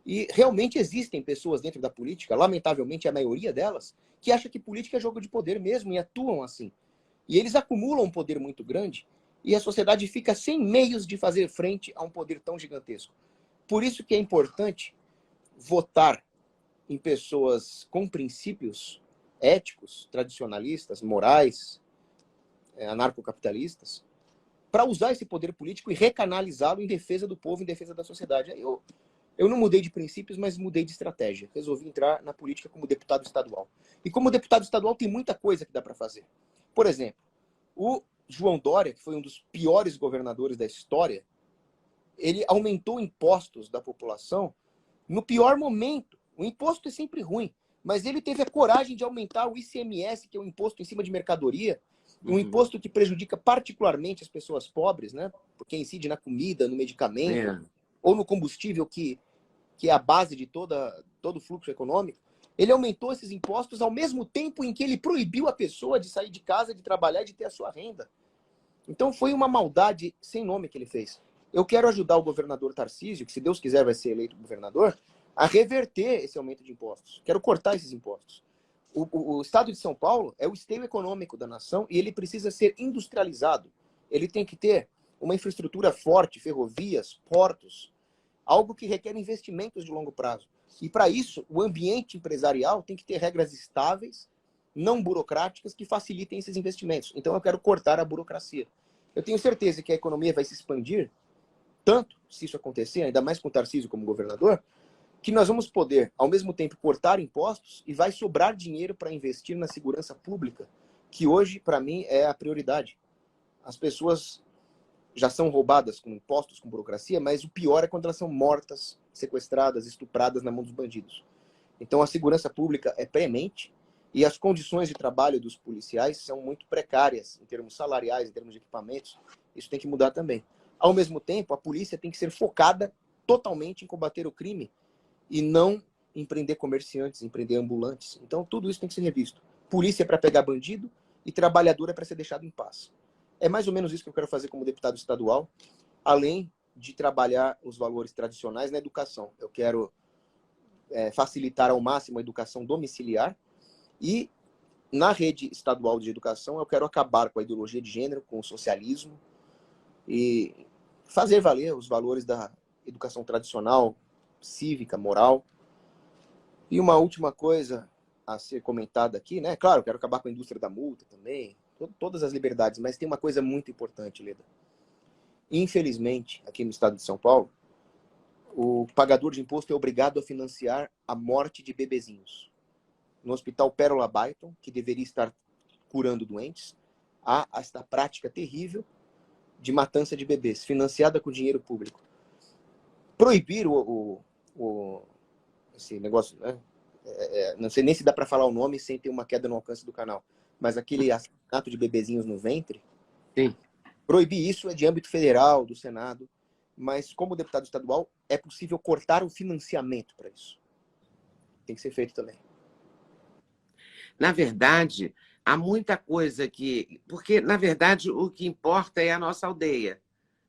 E realmente existem pessoas dentro da política, lamentavelmente a maioria delas, que acham que política é jogo de poder mesmo e atuam assim. E eles acumulam um poder muito grande e a sociedade fica sem meios de fazer frente a um poder tão gigantesco. Por isso que é importante votar em pessoas com princípios éticos, tradicionalistas, morais, anarcocapitalistas, para usar esse poder político e recanalizá-lo em defesa do povo, em defesa da sociedade. Eu não mudei de princípios, mas mudei de estratégia. Resolvi entrar na política como deputado estadual. E como deputado estadual tem muita coisa que dá para fazer. Por exemplo, o João Dória, que foi um dos piores governadores da história, ele aumentou impostos da população no pior momento. O imposto é sempre ruim, mas ele teve a coragem de aumentar o ICMS, que é o imposto em cima de mercadoria, um imposto que prejudica particularmente as pessoas pobres, né? Porque incide na comida, no medicamento, ou no combustível, que é a base de todo o fluxo econômico. Ele aumentou esses impostos ao mesmo tempo em que ele proibiu a pessoa de sair de casa, de trabalhar e de ter a sua renda. Então foi uma maldade sem nome que ele fez. Eu quero ajudar o governador Tarcísio, que se Deus quiser vai ser eleito governador, a reverter esse aumento de impostos. Quero cortar esses impostos. O estado de São Paulo é o esteio econômico da nação e ele precisa ser industrializado. Ele tem que ter uma infraestrutura forte, ferrovias, portos, algo que requer investimentos de longo prazo. E para isso, o ambiente empresarial tem que ter regras estáveis, não burocráticas, que facilitem esses investimentos. Então eu quero cortar a burocracia. Eu tenho certeza que a economia vai se expandir tanto, se isso acontecer, ainda mais com o Tarcísio como governador, que nós vamos poder, ao mesmo tempo, cortar impostos e vai sobrar dinheiro para investir na segurança pública, que hoje, para mim, é a prioridade. As pessoas já são roubadas com impostos, com burocracia, mas o pior é quando elas são mortas, sequestradas, estupradas na mão dos bandidos. Então a segurança pública é premente e as condições de trabalho dos policiais são muito precárias, em termos salariais, em termos de equipamentos. Isso tem que mudar também. Ao mesmo tempo, a polícia tem que ser focada totalmente em combater o crime e não em prender comerciantes, em prender ambulantes. Então tudo isso tem que ser revisto. Polícia é para pegar bandido e trabalhador é para ser deixado em paz. É mais ou menos isso que eu quero fazer como deputado estadual, além de trabalhar os valores tradicionais na educação. Eu quero facilitar ao máximo a educação domiciliar e, na rede estadual de educação, eu quero acabar com a ideologia de gênero, com o socialismo e fazer valer os valores da educação tradicional, cívica, moral. E uma última coisa a ser comentada aqui, né? Claro, eu quero acabar com a indústria da multa também, todas as liberdades, mas tem uma coisa muito importante, Leda. Infelizmente, aqui no estado de São Paulo, o pagador de imposto é obrigado a financiar a morte de bebezinhos. No Hospital Pérola Byton, que deveria estar curando doentes, há esta prática terrível de matança de bebês, financiada com dinheiro público. Proibir esse negócio, né? Não sei nem se dá para falar o nome sem ter uma queda no alcance do canal, mas aquele assassinato de bebezinhos no ventre, sim, proibir isso é de âmbito federal, do Senado, mas como deputado estadual é possível cortar o financiamento para isso. Tem que ser feito também. Na verdade, há muita coisa que... Porque, na verdade, o que importa é a nossa aldeia,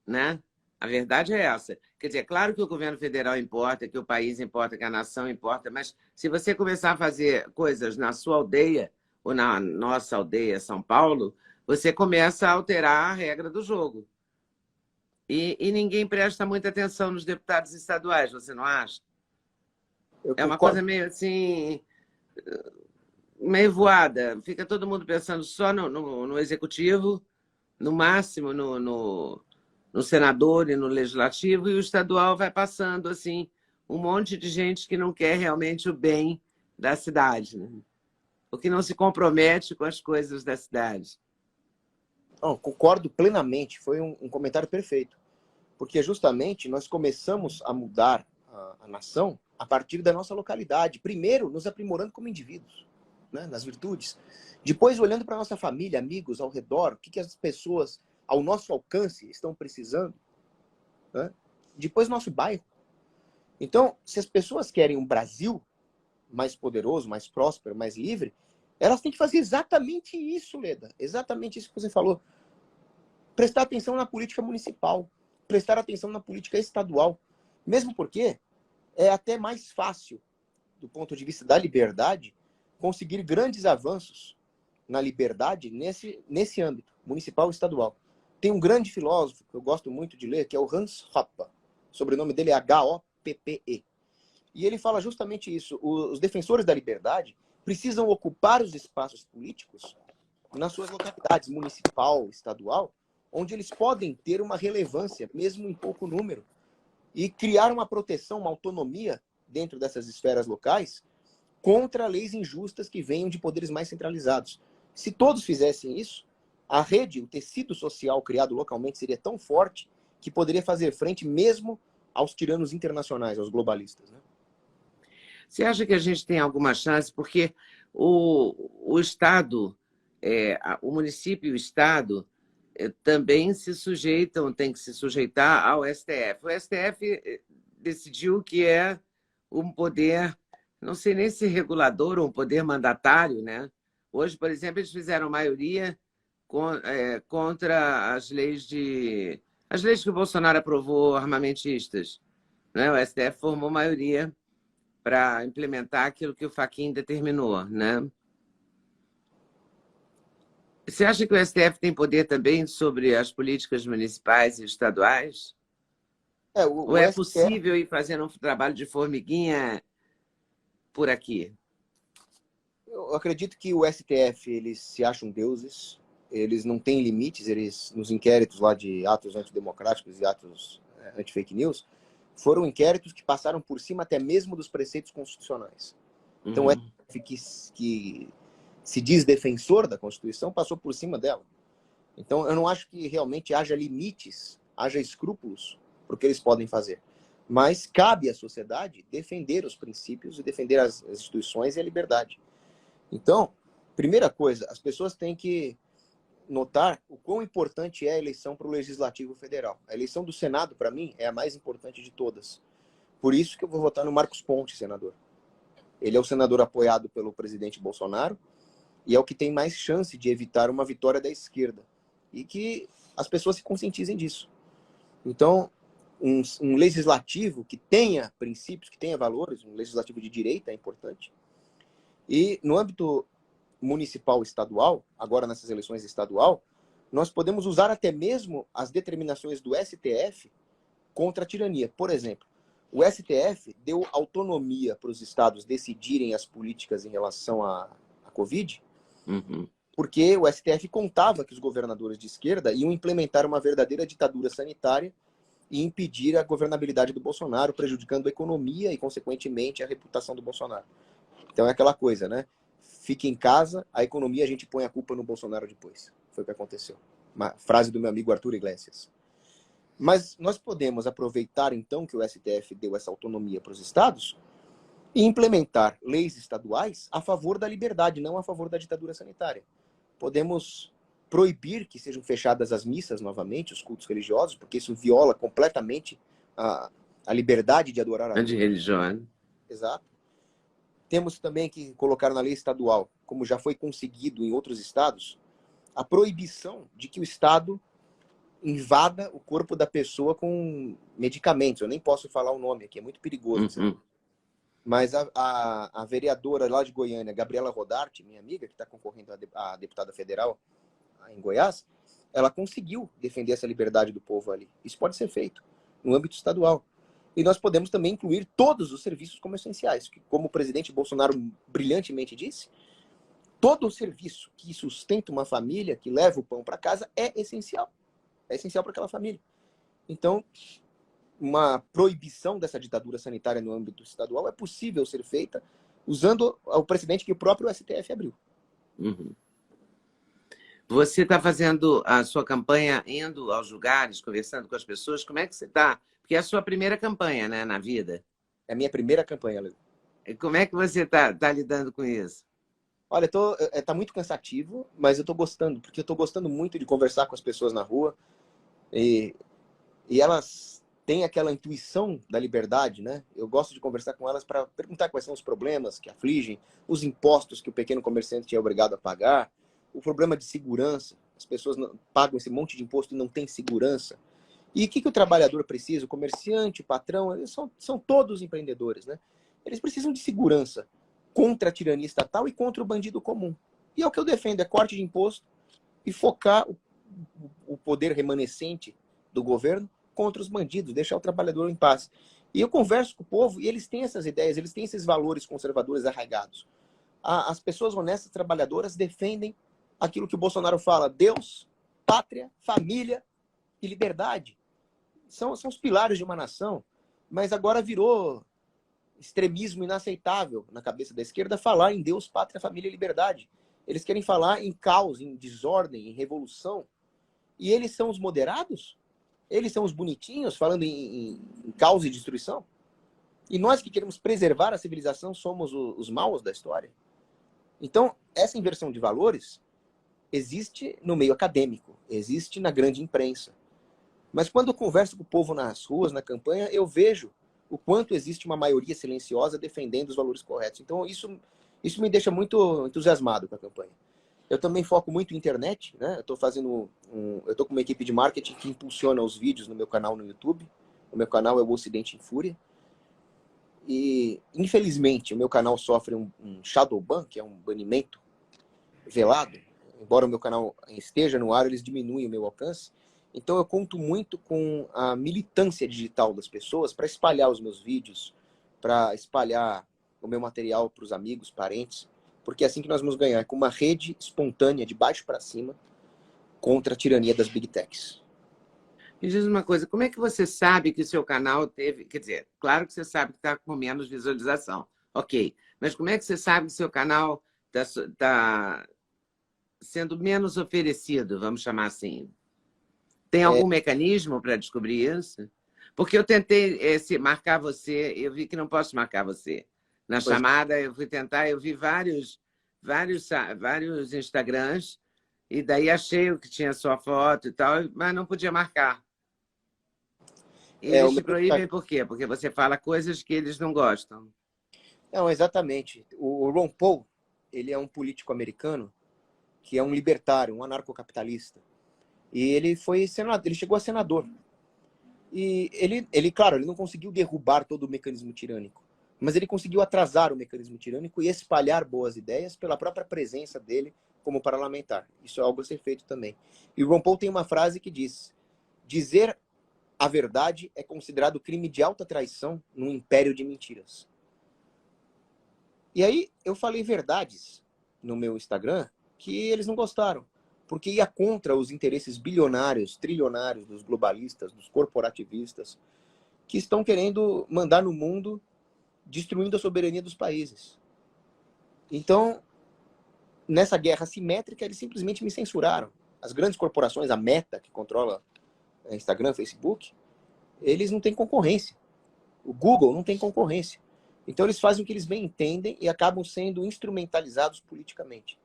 né? A verdade é essa. Quer dizer, é claro que o governo federal importa, que o país importa, que a nação importa, mas se você começar a fazer coisas na sua aldeia, ou na nossa aldeia, São Paulo, você começa a alterar a regra do jogo. E ninguém presta muita atenção nos deputados estaduais, você não acha? É uma coisa meio assim, meio voada. Fica todo mundo pensando só no executivo, no máximo no senador e no legislativo, e o estadual vai passando assim um monte de gente que não quer realmente o bem da cidade, né? O que não se compromete com as coisas da cidade. Não, concordo plenamente, foi um comentário perfeito. Porque justamente nós começamos a mudar a nação a partir da nossa localidade. Primeiro, nos aprimorando como indivíduos, né, nas virtudes. Depois, olhando para a nossa família, amigos ao redor, o que as pessoas ao nosso alcance estão precisando. Né? Depois, nosso bairro. Então, se as pessoas querem um Brasil mais poderoso, mais próspero, mais livre, elas têm que fazer exatamente isso, Leda. Exatamente isso que você falou. Prestar atenção na política municipal. Prestar atenção na política estadual. Mesmo porque é até mais fácil, do ponto de vista da liberdade, conseguir grandes avanços na liberdade nesse âmbito, municipal e estadual. Tem um grande filósofo que eu gosto muito de ler, que é o Hans Hoppe. O sobrenome dele é Hoppe. E ele fala justamente isso. Os defensores da liberdade precisam ocupar os espaços políticos nas suas localidades, municipal, estadual, onde eles podem ter uma relevância, mesmo em pouco número, e criar uma proteção, uma autonomia dentro dessas esferas locais contra leis injustas que venham de poderes mais centralizados. Se todos fizessem isso, a rede, o tecido social criado localmente seria tão forte que poderia fazer frente mesmo aos tiranos internacionais, aos globalistas, né? Você acha que a gente tem alguma chance? Porque o Estado, o município e o Estado também se sujeitam, tem que se sujeitar ao STF. O STF decidiu que é um poder, não sei nem se regulador ou um poder mandatário, né? Hoje, por exemplo, eles fizeram maioria contra as leis que o Bolsonaro aprovou armamentistas, né? O STF formou maioria para implementar aquilo que o Fachin determinou, né? Você acha que o STF tem poder também sobre as políticas municipais e estaduais? Ou é possível ir fazendo um trabalho de formiguinha por aqui? Eu acredito que o STF, eles se acham deuses, eles não têm limites, eles, nos inquéritos lá de atos antidemocráticos e atos anti-fake news, foram inquéritos que passaram por cima até mesmo dos preceitos constitucionais. Então, o STF, que se diz defensor da Constituição, passou por cima dela. Então, eu não acho que realmente haja limites, haja escrúpulos para o que eles podem fazer. Mas cabe à sociedade defender os princípios e defender as instituições e a liberdade. Então, primeira coisa, as pessoas têm que notar o quão importante é a eleição para o Legislativo Federal. A eleição do Senado, para mim, é a mais importante de todas. Por isso que eu vou votar no Marcos Pontes, senador. Ele é o senador apoiado pelo presidente Bolsonaro e é o que tem mais chance de evitar uma vitória da esquerda. E que as pessoas se conscientizem disso. Então, um legislativo que tenha princípios, que tenha valores, um legislativo de direita é importante. E no âmbito municipal e estadual, agora nessas eleições estadual, nós podemos usar até mesmo as determinações do STF contra a tirania. Por exemplo, o STF deu autonomia para os estados decidirem as políticas em relação à Covid, porque o STF contava que os governadores de esquerda iam implementar uma verdadeira ditadura sanitária e impedir a governabilidade do Bolsonaro, prejudicando a economia e, consequentemente, a reputação do Bolsonaro. Então é aquela coisa, né? Fique em casa, a economia a gente põe a culpa no Bolsonaro depois. Foi o que aconteceu. Uma frase do meu amigo Arthur Iglesias. Mas nós podemos aproveitar, então, que o STF deu essa autonomia para os estados e implementar leis estaduais a favor da liberdade, não a favor da ditadura sanitária. Podemos proibir que sejam fechadas as missas novamente, os cultos religiosos, porque isso viola completamente a liberdade de adorar a Deus. De religião. Exato. Temos também que colocar na lei estadual, como já foi conseguido em outros estados, a proibição de que o Estado invada o corpo da pessoa com medicamentos. Eu nem posso falar o nome aqui, é muito perigoso. Mas a vereadora lá de Goiânia, Gabriela Rodarte, minha amiga, que está concorrendo a deputada federal em Goiás, ela conseguiu defender essa liberdade do povo ali. Isso pode ser feito no âmbito estadual. E nós podemos também incluir todos os serviços como essenciais, que, como o presidente Bolsonaro brilhantemente disse, todo o serviço que sustenta uma família, que leva o pão para casa, é essencial. É essencial para aquela família. Então, uma proibição dessa ditadura sanitária no âmbito estadual é possível ser feita usando o precedente que o próprio STF abriu. Você está fazendo a sua campanha, indo aos lugares, conversando com as pessoas. Como é que você está? Porque é a sua primeira campanha, né, na vida. É a minha primeira campanha, Leo. E como é que você está lidando com isso? Olha, tá muito cansativo, mas eu estou gostando, porque eu estou gostando muito de conversar com as pessoas na rua e elas têm aquela intuição da liberdade, né? Eu gosto de conversar com elas para perguntar quais são os problemas que afligem, os impostos que o pequeno comerciante é obrigado a pagar, o problema de segurança. As pessoas pagam esse monte de imposto e não têm segurança. E o que o trabalhador precisa? O comerciante, o patrão, eles são todos empreendedores, né? Eles precisam de segurança contra a tirania estatal e contra o bandido comum. E é o que eu defendo, é corte de imposto e focar o poder remanescente do governo contra os bandidos, deixar o trabalhador em paz. E eu converso com o povo e eles têm essas ideias, eles têm esses valores conservadores arraigados. As pessoas honestas, trabalhadoras, defendem aquilo que o Bolsonaro fala: Deus, pátria, família e liberdade. São os pilares de uma nação, mas agora virou extremismo inaceitável na cabeça da esquerda falar em Deus, pátria, família e liberdade. Eles querem falar em caos, em desordem, em revolução. E eles são os moderados? Eles são os bonitinhos, falando em caos e destruição? E nós que queremos preservar a civilização somos os maus da história? Então, essa inversão de valores existe no meio acadêmico, existe na grande imprensa. Mas quando eu converso com o povo nas ruas, na campanha, eu vejo o quanto existe uma maioria silenciosa defendendo os valores corretos. Então, isso me deixa muito entusiasmado com a campanha. Eu também foco muito em internet, né? Eu estou com uma equipe de marketing que impulsiona os vídeos no meu canal no YouTube. O meu canal é o Ocidente em Fúria. E, infelizmente, o meu canal sofre um shadow ban, que é um banimento velado. Embora o meu canal esteja no ar, eles diminuem o meu alcance. Então eu conto muito com a militância digital das pessoas para espalhar os meus vídeos, para espalhar o meu material para os amigos, parentes, porque é assim que nós vamos ganhar, com uma rede espontânea, de baixo para cima, contra a tirania das Big Techs. Me diz uma coisa, como é que você sabe que o seu canal teve... Quer dizer, claro que você sabe que está com menos visualização, ok. Mas como é que você sabe que o seu canal está sendo menos oferecido, vamos chamar assim? Tem algum mecanismo para descobrir isso? Porque eu tentei marcar você, eu vi que não posso marcar você. Na chamada, eu fui tentar, eu vi vários Instagrams, e daí achei o que tinha sua foto e tal, mas não podia marcar. E eles te proíbem por quê? Porque você fala coisas que eles não gostam. Não, exatamente. O Ron Paul, ele é um político americano que é um libertário, um anarcocapitalista. E ele foi senador, ele chegou a senador. E claro, ele não conseguiu derrubar todo o mecanismo tirânico, mas ele conseguiu atrasar o mecanismo tirânico e espalhar boas ideias pela própria presença dele como parlamentar. Isso é algo a ser feito também. E o Ron Paul tem uma frase que diz: dizer a verdade é considerado crime de alta traição num império de mentiras. E aí eu falei verdades no meu Instagram que eles não gostaram, porque ia contra os interesses bilionários, trilionários dos globalistas, dos corporativistas, que estão querendo mandar no mundo, destruindo a soberania dos países. Então, nessa guerra simétrica, eles simplesmente me censuraram. As grandes corporações, a Meta, que controla Instagram, Facebook, eles não têm concorrência. O Google não tem concorrência. Então, eles fazem o que eles bem entendem e acabam sendo instrumentalizados politicamente.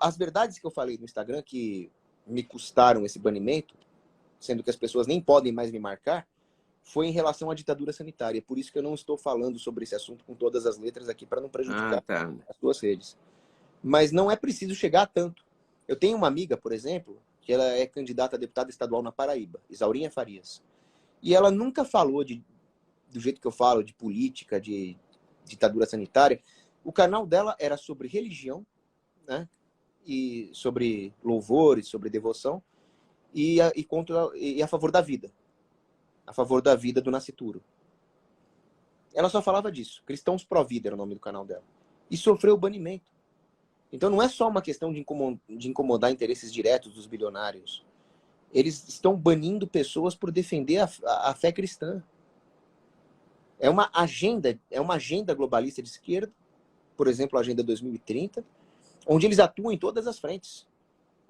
As verdades que eu falei no Instagram que me custaram esse banimento, sendo que as pessoas nem podem mais me marcar, foi em relação à ditadura sanitária. Por isso que eu não estou falando sobre esse assunto com todas as letras aqui, para não prejudicar as suas redes. Mas não é preciso chegar a tanto. Eu tenho uma amiga, por exemplo, que ela é candidata a deputada estadual na Paraíba, Isaurinha Farias. E ela nunca falou do jeito que eu falo, de política, de ditadura sanitária. O canal dela era sobre religião, né? E sobre louvores, sobre devoção, e a favor da vida. A favor da vida do nascituro. Ela só falava disso. Cristãos Pró-Vida era o nome do canal dela. E sofreu banimento. Então não é só uma questão de incomodar interesses diretos dos bilionários. Eles estão banindo pessoas por defender a fé cristã. É uma agenda globalista de esquerda, por exemplo, a Agenda 2030, onde eles atuam em todas as frentes.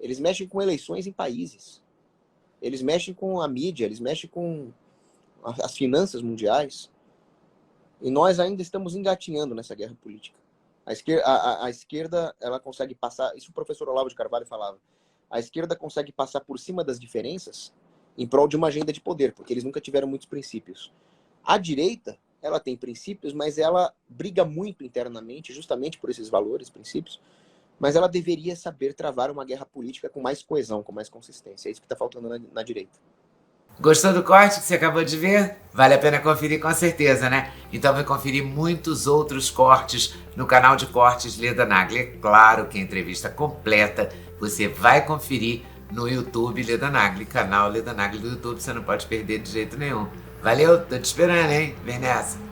Eles mexem com eleições em países. Eles mexem com a mídia, eles mexem com as finanças mundiais. E nós ainda estamos engatinhando nessa guerra política. A esquerda, ela consegue passar... Isso o professor Olavo de Carvalho falava. A esquerda consegue passar por cima das diferenças em prol de uma agenda de poder, porque eles nunca tiveram muitos princípios. A direita, ela tem princípios, mas ela briga muito internamente, justamente por esses valores, princípios, mas ela deveria saber travar uma guerra política com mais coesão, com mais consistência. É isso que está faltando na direita. Gostou do corte que você acabou de ver? Vale a pena conferir com certeza, né? Então vai conferir muitos outros cortes no canal de cortes Leda Nagli. É claro que a entrevista completa você vai conferir no YouTube Leda Nagli, canal Leda Nagli do YouTube, você não pode perder de jeito nenhum. Valeu, tô te esperando, hein? Vem nessa!